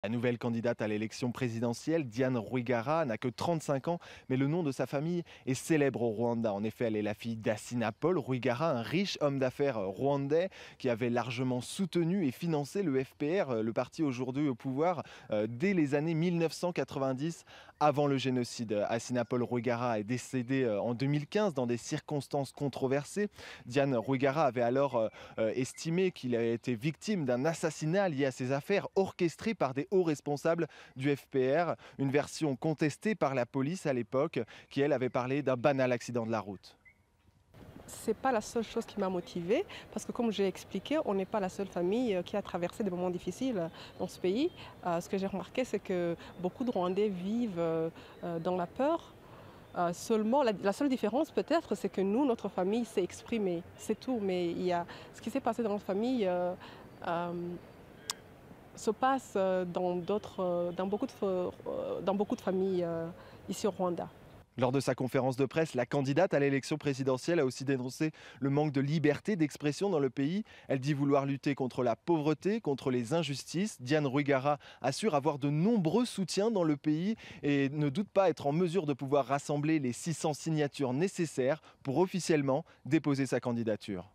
La nouvelle candidate à l'élection présidentielle, Diane Rwigara, n'a que 35 ans, mais le nom de sa famille est célèbre au Rwanda. En effet, elle est la fille d'Assina Paul Rwigara, un riche homme d'affaires rwandais qui avait largement soutenu et financé le FPR, le parti aujourd'hui au pouvoir, dès les années 1990, avant le génocide. Assina Paul Rwigara est décédé en 2015 dans des circonstances controversées. Diane Rwigara avait alors estimé qu'il avait été victime d'un assassinat lié à ses affaires orchestré par des hauts responsables du FPR, une version contestée par la police à l'époque, qui elle avait parlé d'un banal accident de la route. C'est pas la seule chose qui m'a motivée, parce que comme j'ai expliqué, on n'est pas la seule famille qui a traversé des moments difficiles dans ce pays. Ce que j'ai remarqué, c'est que beaucoup de Rwandais vivent dans la peur. Seulement, la seule différence peut-être, c'est que nous, notre famille s'est exprimée, c'est tout. Mais ce qui s'est passé dans notre famille euh, se passe dans beaucoup de familles ici au Rwanda. Lors de sa conférence de presse, la candidate à l'élection présidentielle a aussi dénoncé le manque de liberté d'expression dans le pays. Elle dit vouloir lutter contre la pauvreté, contre les injustices. Diane Rwigara assure avoir de nombreux soutiens dans le pays et ne doute pas être en mesure de pouvoir rassembler les 600 signatures nécessaires pour officiellement déposer sa candidature.